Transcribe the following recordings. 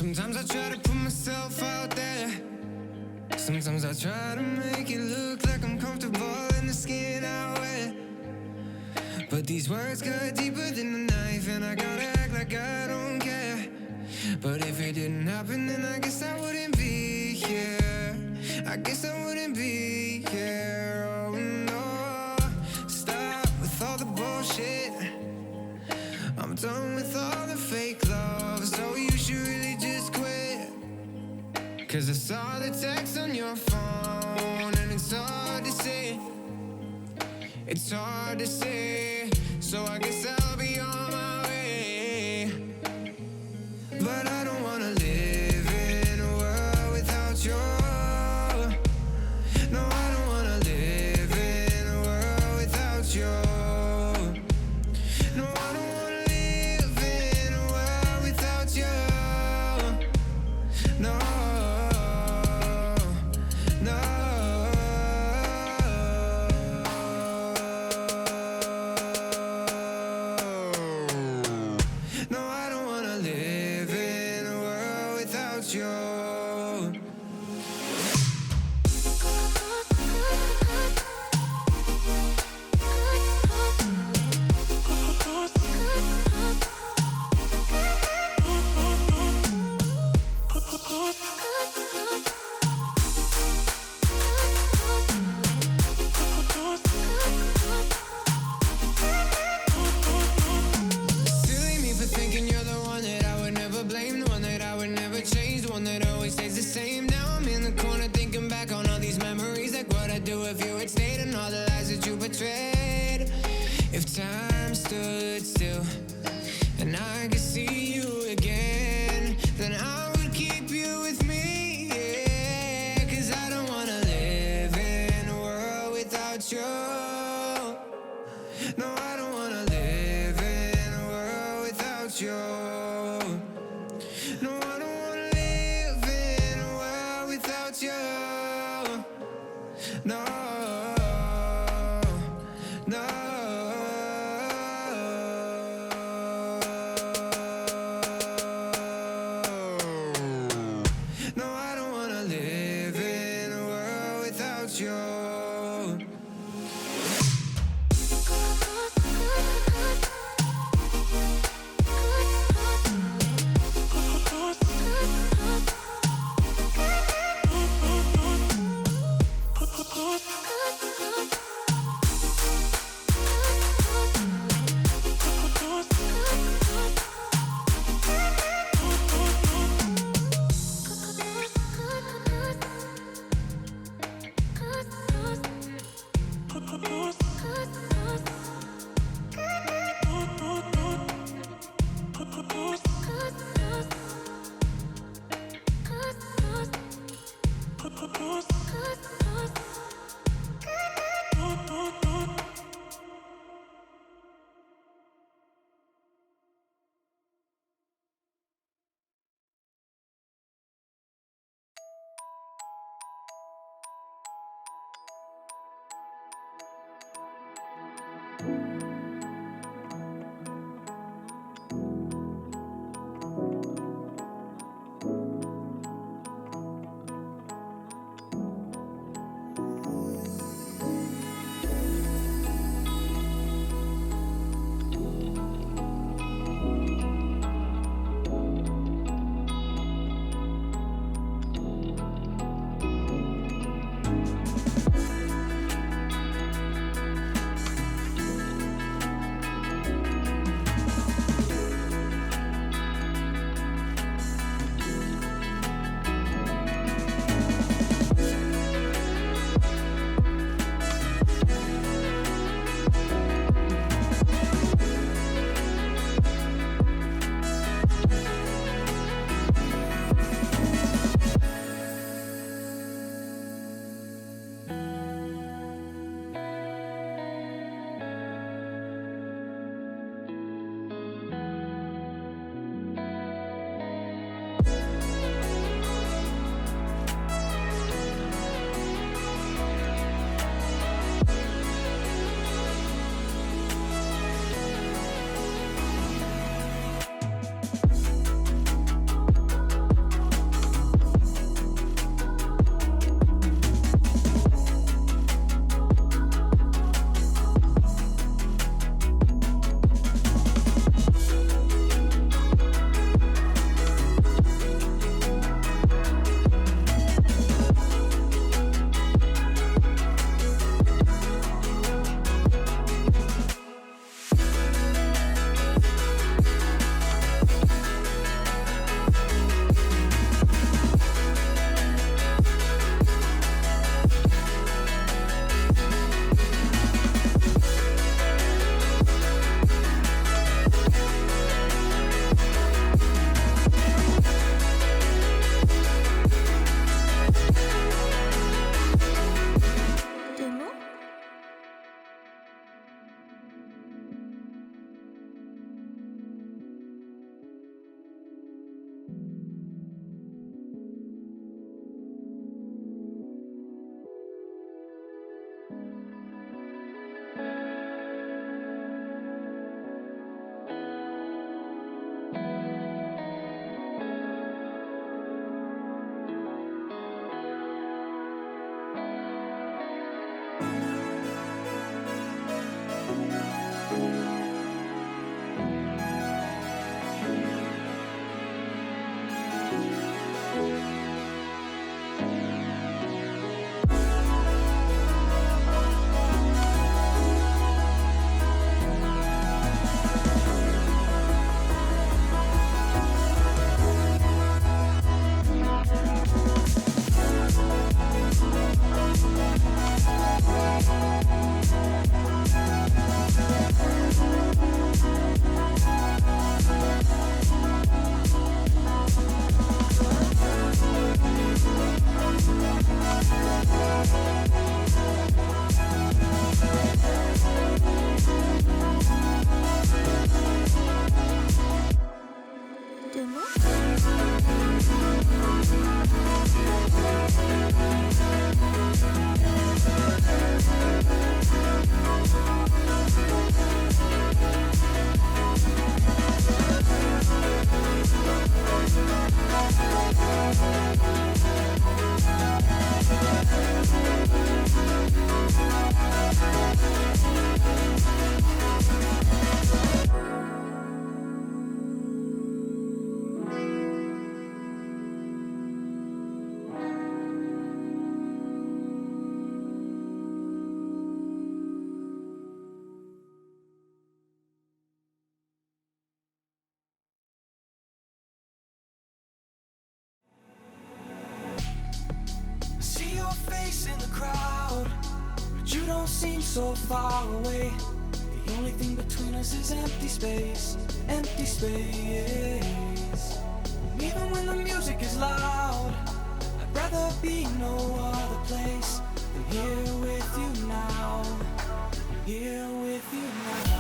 Sometimes I try to put myself out there. Sometimes I try to make it look like I'm comfortable in the skin I wear. But these words cut deeper than a knife, and I gotta act like I don't care. But if it didn't happen, then I guess I wouldn't be here. I guess I wouldn't be here. Oh no, stop with all the bullshit. I'm done with all the fake love, so you should really just quit. Cause I saw the text on your phone, and it's hard to say. It's hard to say, so I guess I'll be on my way. But I don't wanna live in a world without you. No, I don't wanna live in a world without you. No, I don't wanna live in a world without you. No, no. No, I don't wanna live in a world without you. Silly me for thinking you're the one that I would never blame, the one that I would never change, the one that always stays the same. Now I'm in the corner thinking back on all these memories, like what I'd do if you had stayed, and all the lies that you betrayed. If time stood still and I could see you again, then I would keep you with me, yeah. Cause I don't wanna live in a world without you. No, I don't wanna live in a world without you. No, I don't wanna live in a world without you. No, no. No, I don't wanna live in a world without you. your face in the crowd, but you don't seem so far away. The only thing between us is empty space, empty space. And even when the music is loud, I'd rather be no other place than here with you now, here with you now.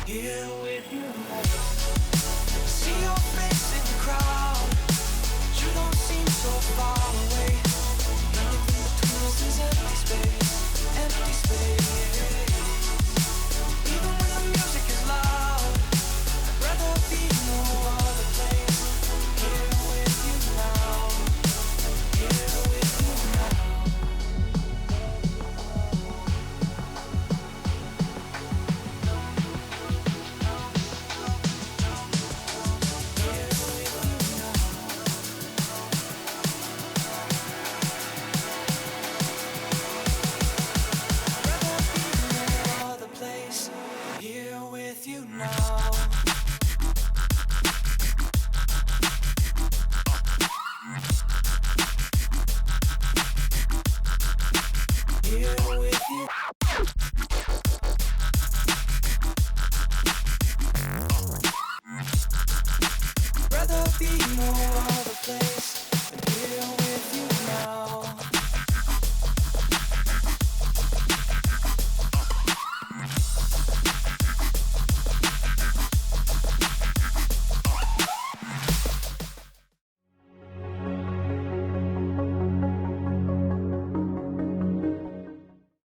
Here with you. See your face in the crowd, but you don't seem so far away. The only thing between us is empty space, empty space. Even when the music is loud, I'd rather be no other place. Here with you now, here with you now. Here with you.